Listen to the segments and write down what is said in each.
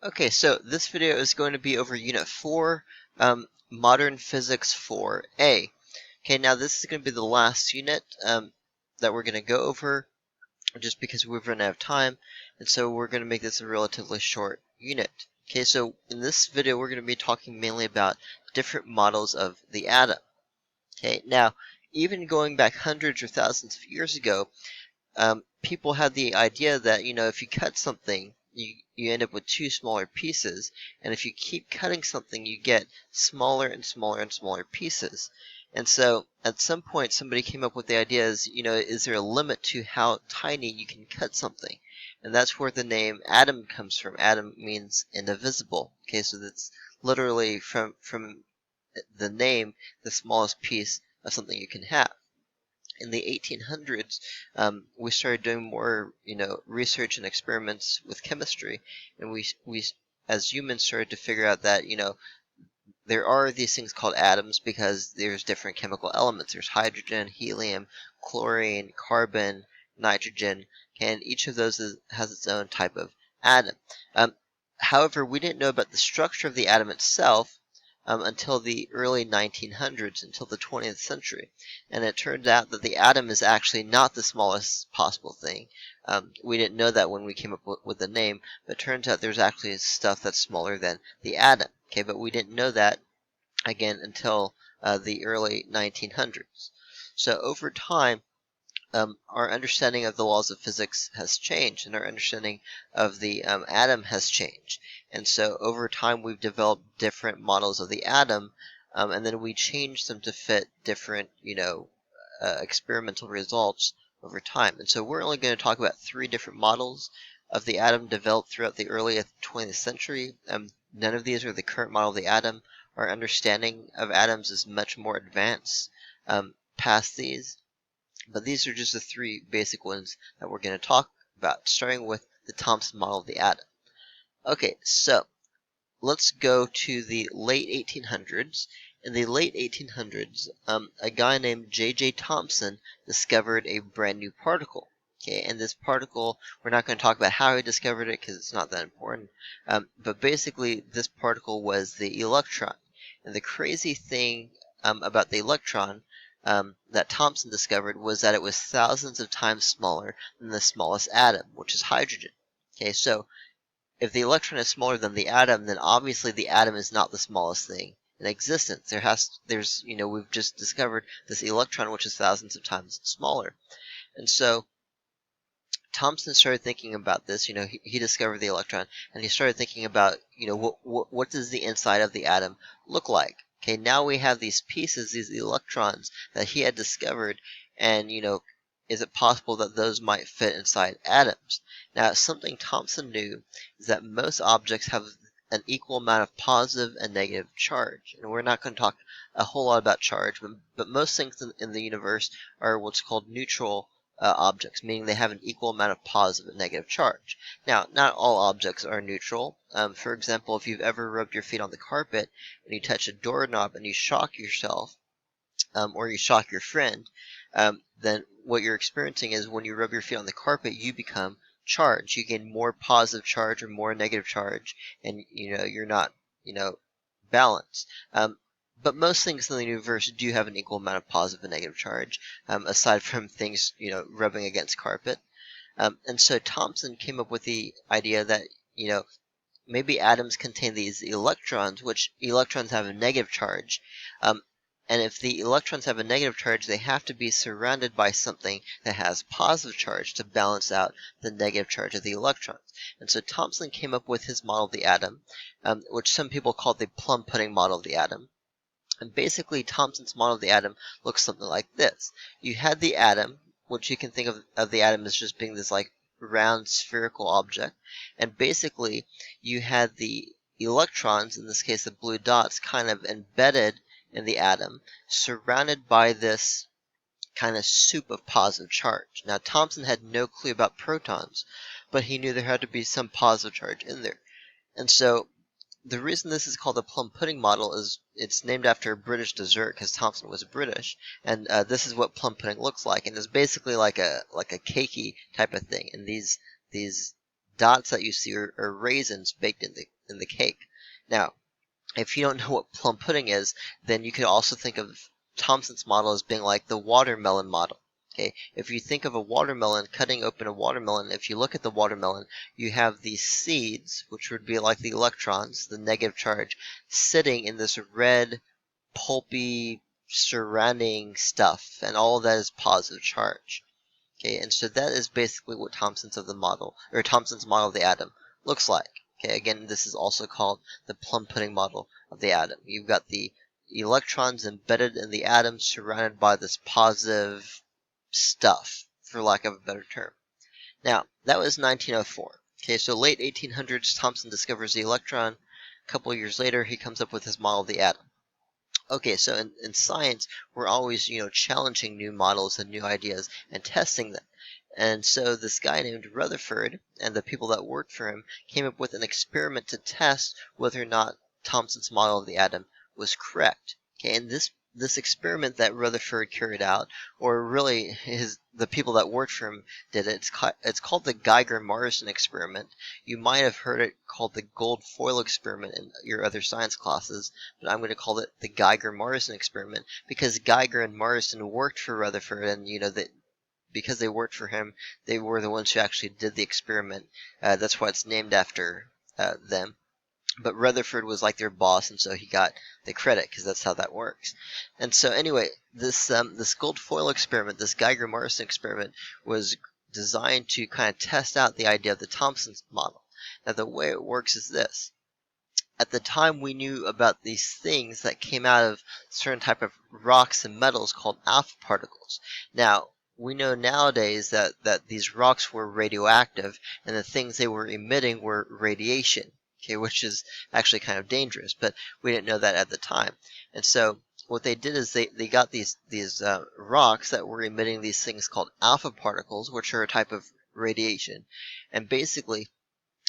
Okay, so this video is going to be over Unit 4, Modern Physics 4A. Okay, now this is going to be the last unit that we're going to go over, just because we've run out of time, and so we're going to make this a relatively short unit. Okay, so in this video we're going to be talking mainly about different models of the atom. Okay, now even going back hundreds or thousands of years ago, people had the idea that, if you cut something, you end up with two smaller pieces, and if you keep cutting something, you get smaller and smaller and smaller pieces. And so at some point somebody came up with the idea is there a limit to how tiny you can cut something? And that's where the name atom comes from. Atom means indivisible. Okay, so that's literally from the name, the smallest piece of something you can have. In the 1800s, we started doing more, research and experiments with chemistry, and we as humans started to figure out that, there are these things called atoms because there's different chemical elements. There's hydrogen, helium, chlorine, carbon, nitrogen, and each of those has its own type of atom. However, we didn't know about the structure of the atom itself until the early 1900s, until the 20th century. And it turned out that the atom is actually not the smallest possible thing. We didn't know that when we came up with the name, but it turns out there's actually stuff that's smaller than the atom. Okay, but we didn't know that, again, until the early 1900s. So over time, our understanding of the laws of physics has changed, and our understanding of the atom has changed. And so over time, we've developed different models of the atom, and then we changed them to fit different, experimental results over time. And so we're only going to talk about 3 different models of the atom developed throughout the early 20th century. None of these are the current model of the atom. Our understanding of atoms is much more advanced past these. But these are just the 3 basic ones that we're going to talk about, starting with the Thomson model of the atom. Okay, so let's go to the late 1800s. In the late 1800s, a guy named J.J. Thomson discovered a brand new particle. Okay, and this particle, we're not going to talk about how he discovered it because it's not that important. But basically, this particle was the electron. And the crazy thing about the electron that Thomson discovered was that it was thousands of times smaller than the smallest atom, which is hydrogen. Okay, so if the electron is smaller than the atom, then obviously the atom is not the smallest thing in existence. We've just discovered this electron, which is thousands of times smaller. And so Thomson started thinking about this. He discovered the electron, and he started thinking about, what does the inside of the atom look like? Okay, now we have these pieces, these electrons that he had discovered, and, is it possible that those might fit inside atoms? Now, something Thomson knew is that most objects have an equal amount of positive and negative charge. And we're not going to talk a whole lot about charge, but most things in the universe are what's called neutral objects, meaning they have an equal amount of positive and negative charge. Now, not all objects are neutral. For example, if you've ever rubbed your feet on the carpet and you touch a doorknob and you shock yourself, or you shock your friend, then what you're experiencing is when you rub your feet on the carpet, you become charged. You gain more positive charge or more negative charge, and you're not balanced. But most things in the universe do have an equal amount of positive and negative charge, aside from things, rubbing against carpet. And so Thomson came up with the idea that, maybe atoms contain these electrons, which electrons have a negative charge. And if the electrons have a negative charge, they have to be surrounded by something that has positive charge to balance out the negative charge of the electrons. And so Thomson came up with his model of the atom, which some people call the plum pudding model of the atom. And basically, Thomson's model of the atom looks something like this. You had the atom, which you can think of the atom as just being this like round spherical object. And basically, you had the electrons, in this case the blue dots, kind of embedded in the atom, surrounded by this kind of soup of positive charge. Now, Thomson had no clue about protons, but he knew there had to be some positive charge in there. And so the reason this is called the plum pudding model is it's named after a British dessert because Thomson was British, and this is what plum pudding looks like, and it's basically like a cakey type of thing. And these dots that you see are raisins baked in in the cake. Now, if you don't know what plum pudding is, then you could also think of Thomson's model as being like the watermelon model. Okay, if you think of a watermelon, cutting open a watermelon, if you look at the watermelon, you have these seeds, which would be like the electrons, the negative charge, sitting in this red, pulpy, surrounding stuff, and all of that is positive charge. Okay, and so that is basically what Thomson's model of the atom looks like. Okay, again, this is also called the plum pudding model of the atom. You've got the electrons embedded in the atom surrounded by this positive stuff, for lack of a better term. Now, that was 1904. Okay, so late 1800s, Thomson discovers the electron. A couple of years later, he comes up with his model of the atom. Okay, so in science, we're always, challenging new models and new ideas and testing them. And so this guy named Rutherford and the people that worked for him came up with an experiment to test whether or not Thomson's model of the atom was correct. Okay, and this experiment that Rutherford carried out, or really the people that worked for him did it, it's called the Geiger-Morrison experiment. You might have heard it called the gold foil experiment in your other science classes, but I'm going to call it the Geiger-Morrison experiment because Geiger and Morrison worked for Rutherford, and because they worked for him, they were the ones who actually did the experiment. That's why it's named after them. But Rutherford was like their boss, and so he got the credit because that's how that works. And so anyway, this gold foil experiment, this Geiger-Morrison experiment, was designed to kind of test out the idea of the Thomson model. Now the way it works is this. At the time, we knew about these things that came out of certain type of rocks and metals called alpha particles. Now, we know nowadays that these rocks were radioactive, and the things they were emitting were radiation. Okay, which is actually kind of dangerous, but we didn't know that at the time. And so what they did is they got these rocks that were emitting these things called alpha particles, which are a type of radiation. And basically,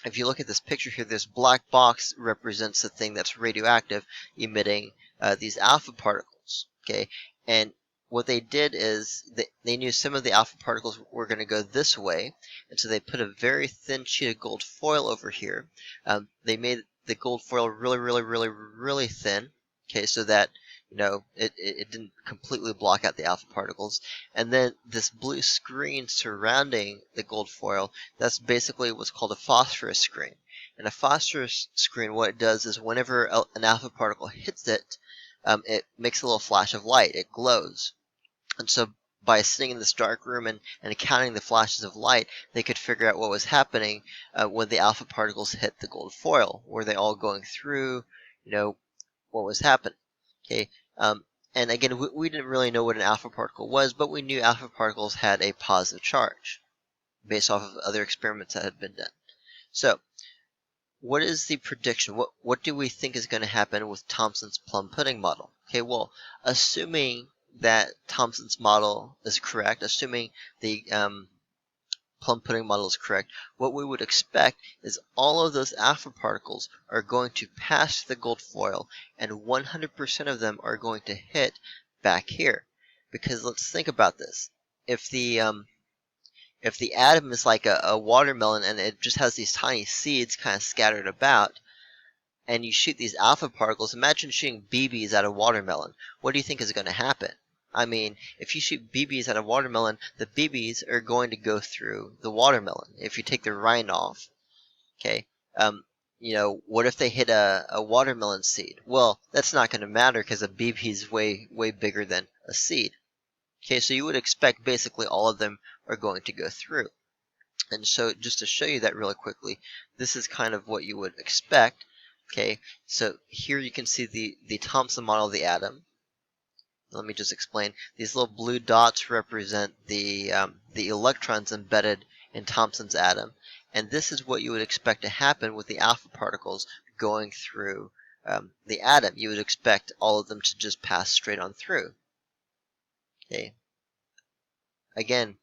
if you look at this picture here, this black box represents the thing that's radioactive, emitting these alpha particles. Okay, and what they did is they knew some of the alpha particles were going to go this way, and so they put a very thin sheet of gold foil over here. They made the gold foil really, really, really, really thin, okay, so that it didn't completely block out the alpha particles. And then this blue screen surrounding the gold foil, that's basically what's called a phosphorus screen. And a phosphorus screen, what it does is whenever an alpha particle hits it, it makes a little flash of light. It glows. And so by sitting in this dark room and counting the flashes of light, they could figure out what was happening when the alpha particles hit the gold foil. Were they all going through? What was happening? Okay. And again, we didn't really know what an alpha particle was, but we knew alpha particles had a positive charge based off of other experiments that had been done. So, what is the prediction? What do we think is going to happen with Thomson's plum pudding model? Okay, well, assuming that Thomson's model is correct, assuming the plum pudding model is correct, what we would expect is all of those alpha particles are going to pass the gold foil, and 100% of them are going to hit back here. Because let's think about this. If the atom is like a watermelon and it just has these tiny seeds kind of scattered about, and you shoot these alpha particles, imagine shooting BBs at a watermelon. What do you think is going to happen? I mean, if you shoot BBs at a watermelon, the BBs are going to go through the watermelon if you take the rind off. Okay, what if they hit a watermelon seed? Well, that's not going to matter because a BB is way bigger than a seed. Okay, so you would expect basically all of them are going to go through. And so just to show you that really quickly, this is kind of what you would expect. Okay, so here you can see the Thomson model of the atom. Let me just explain. These little blue dots represent the electrons embedded in Thomson's atom, and this is what you would expect to happen with the alpha particles going through the atom. You would expect all of them to just pass straight on through. Okay. Again,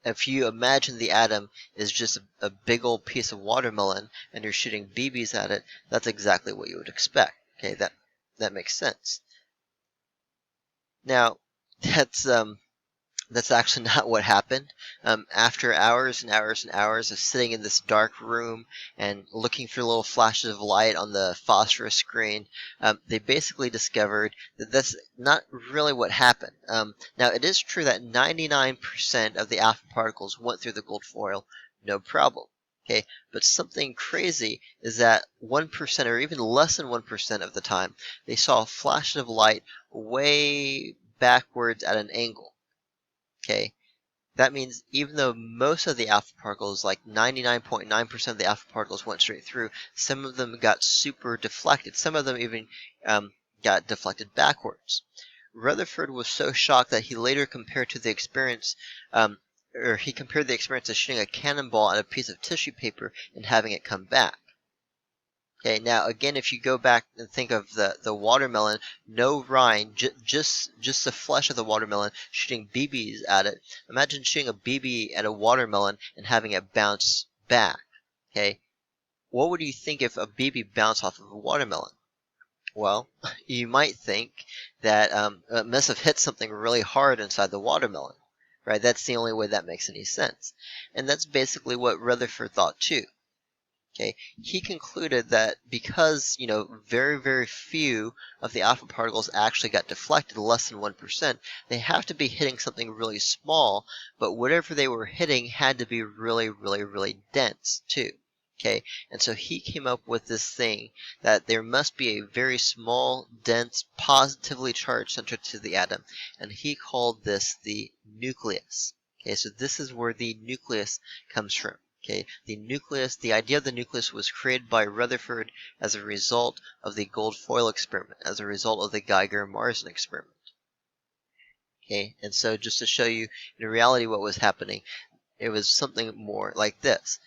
if you imagine the atom is just a big old piece of watermelon and you're shooting BBs at it, that's exactly what you would expect. Okay, that makes sense. Now, that's That's actually not what happened. After hours and hours and hours of sitting in this dark room and looking for little flashes of light on the phosphorus screen, they basically discovered that that's not really what happened. Now, it is true that 99% of the alpha particles went through the gold foil, no problem. Okay, but something crazy is that 1% or even less than 1% of the time, they saw flashes of light way backwards at an angle. Okay, that means even though most of the alpha particles, like 99.9% of the alpha particles went straight through, some of them got super deflected. Some of them even got deflected backwards. Rutherford was so shocked that he later compared to the experience, or he compared the experience to shooting a cannonball at a piece of tissue paper and having it come back. Okay, now again, if you go back and think of the watermelon, no rind, just the flesh of the watermelon, shooting BBs at it. Imagine shooting a BB at a watermelon and having it bounce back. Okay, what would you think if a BB bounced off of a watermelon? Well, you might think that it must have hit something really hard inside the watermelon, right? That's the only way that makes any sense, and that's basically what Rutherford thought too. Okay, he concluded that because, very, very few of the alpha particles actually got deflected, less than 1%, they have to be hitting something really small, but whatever they were hitting had to be really, really, really dense too. Okay, and so he came up with this thing that there must be a very small, dense, positively charged center to the atom, and he called this the nucleus. Okay, so this is where the nucleus comes from. Okay, the idea of the nucleus was created by Rutherford as a result of the gold foil experiment, as a result of the Geiger-Marsan experiment. Okay, and so just to show you in reality what was happening, it was something more like this.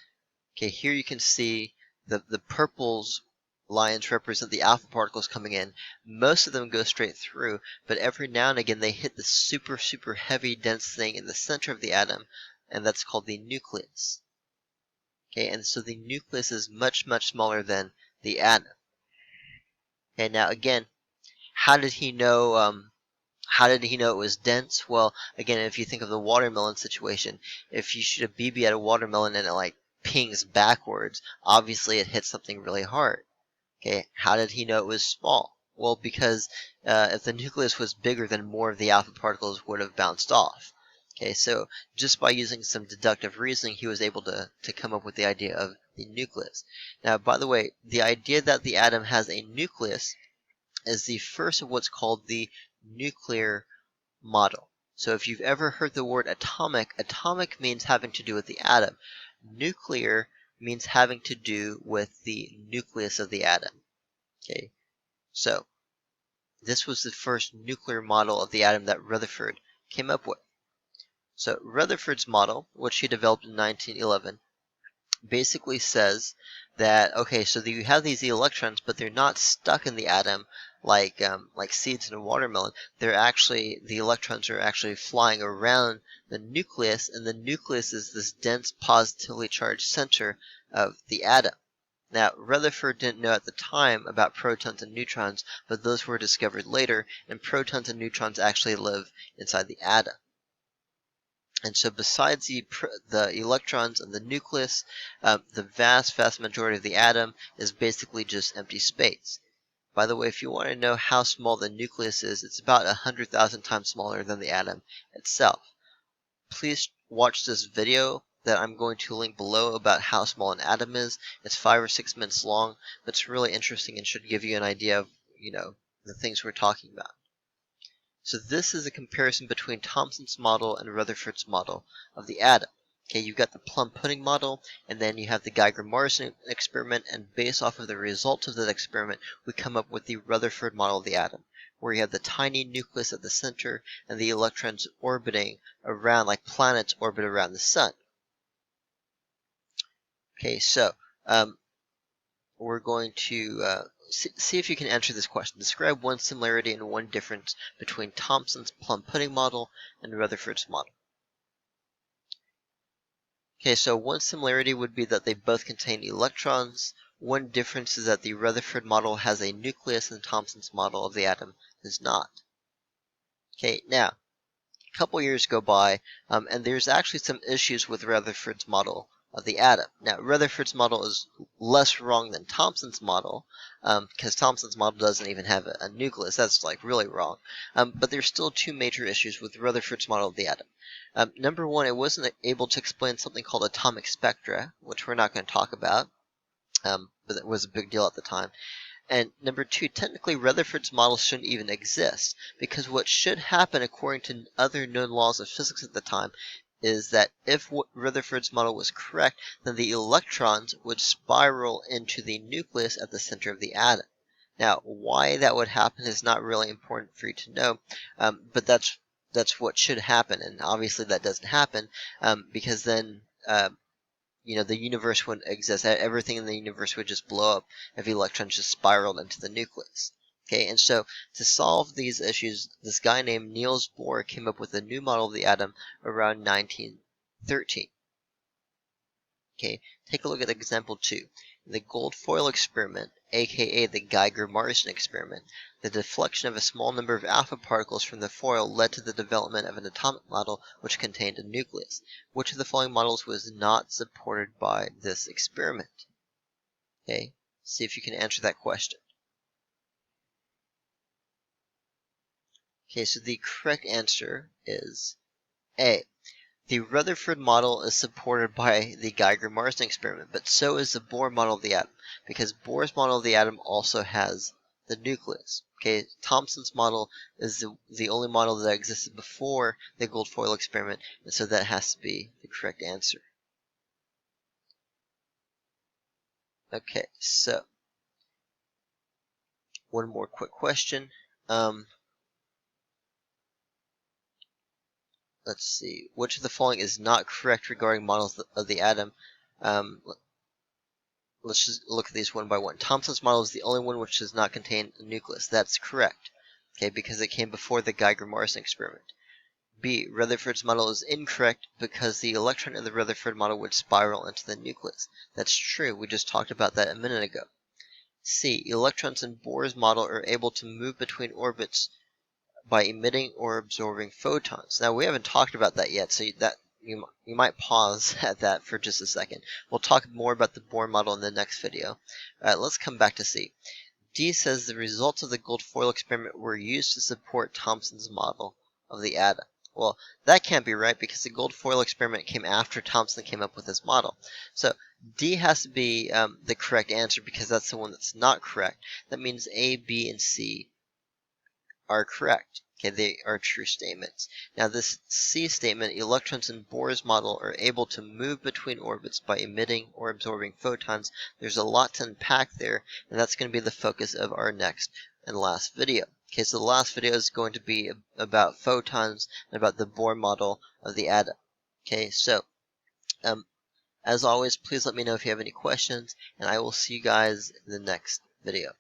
Okay, here you can see the purples lines represent the alpha particles coming in. Most of them go straight through, but every now and again they hit the super, super heavy, dense thing in the center of the atom, and that's called the nucleus. Okay, and so the nucleus is much, much smaller than the atom. Okay, now again, how did he know? How did he know it was dense? Well, again, if you think of the watermelon situation, if you shoot a BB at a watermelon and it like pings backwards, obviously it hits something really hard. Okay, how did he know it was small? Well, because if the nucleus was bigger, then more of the alpha particles would have bounced off. Okay, so just by using some deductive reasoning, he was able to come up with the idea of the nucleus. Now, by the way, the idea that the atom has a nucleus is the first of what's called the nuclear model. So if you've ever heard the word atomic, atomic means having to do with the atom. Nuclear means having to do with the nucleus of the atom. Okay, so this was the first nuclear model of the atom that Rutherford came up with. So Rutherford's model, which he developed in 1911, basically says that, okay, so you have these electrons, but they're not stuck in the atom like seeds in a watermelon. The electrons are actually flying around the nucleus, and the nucleus is this dense, positively charged center of the atom. Now, Rutherford didn't know at the time about protons and neutrons, but those were discovered later, and protons and neutrons actually live inside the atom. And so besides the electrons and the nucleus, the vast, vast majority of the atom is basically just empty space. By the way, if you want to know how small the nucleus is, it's about 100,000 times smaller than the atom itself. Please watch this video that I'm going to link below about how small an atom is. It's 5 or 6 minutes long, but it's really interesting and should give you an idea of, the things we're talking about. So this is a comparison between Thomson's model and Rutherford's model of the atom. Okay, you've got the plum pudding model, and then you have the Geiger-Marsan experiment, and based off of the results of that experiment, we come up with the Rutherford model of the atom, where you have the tiny nucleus at the center and the electrons orbiting around like planets orbit around the sun. Okay, so we're going to see if you can answer this question. Describe one similarity and one difference between Thomson's plum pudding model and Rutherford's model. Okay, so one similarity would be that they both contain electrons. One difference is that the Rutherford model has a nucleus and Thomson's model of the atom does not. Okay, now, couple years go by, and there's actually some issues with Rutherford's model of the atom. Now, Rutherford's model is less wrong than Thomson's model, because Thomson's model doesn't even have a nucleus. That's like really wrong. But there's still two major issues with Rutherford's model of the atom. Number one, it wasn't able to explain something called atomic spectra, which we're not going to talk about, but it was a big deal at the time. And number two, technically Rutherford's model shouldn't even exist, because what should happen according to other known laws of physics at the time is that if Rutherford's model was correct, then the electrons would spiral into the nucleus at the center of the atom. Now, why that would happen is not really important for you to know, but that's what should happen, and obviously that doesn't happen, because then the universe wouldn't exist. Everything in the universe would just blow up if electrons just spiraled into the nucleus. Okay, and so to solve these issues, this guy named Niels Bohr came up with a new model of the atom around 1913. Okay, take a look at example 2. In the gold foil experiment, aka the Geiger-Marsden experiment, the deflection of a small number of alpha particles from the foil led to the development of an atomic model which contained a nucleus. Which of the following models was not supported by this experiment? Okay, see if you can answer that question. Okay, so the correct answer is A. The Rutherford model is supported by the Geiger-Marsden experiment, but so is the Bohr model of the atom, because Bohr's model of the atom also has the nucleus. Okay, Thomson's model is the only model that existed before the gold foil experiment, and so that has to be the correct answer. Okay, so one more quick question. Let's see. Which of the following is not correct regarding models of the atom? Let's just look at these one by one. Thomson's model is the only one which does not contain a nucleus. That's correct, okay, because it came before the Geiger-Marsden experiment. B. Rutherford's model is incorrect because the electron in the Rutherford model would spiral into the nucleus. That's true. We just talked about that a minute ago. C. Electrons in Bohr's model are able to move between orbits by emitting or absorbing photons. Now, we haven't talked about that yet, so you might pause at that for just a second. We'll talk more about the Bohr model in the next video. Let's come back to C. D says the results of the gold foil experiment were used to support Thomson's model of the atom. Well, that can't be right because the gold foil experiment came after Thomson came up with his model. So D has to be the correct answer because that's the one that's not correct. That means A, B, and C are correct. Okay, they are true statements. Now this C statement, electrons in Bohr's model are able to move between orbits by emitting or absorbing photons. There's a lot to unpack there, and that's going to be the focus of our next and last video. Okay, so the last video is going to be about photons and about the Bohr model of the atom. Okay, so as always, please let me know if you have any questions, and I will see you guys in the next video.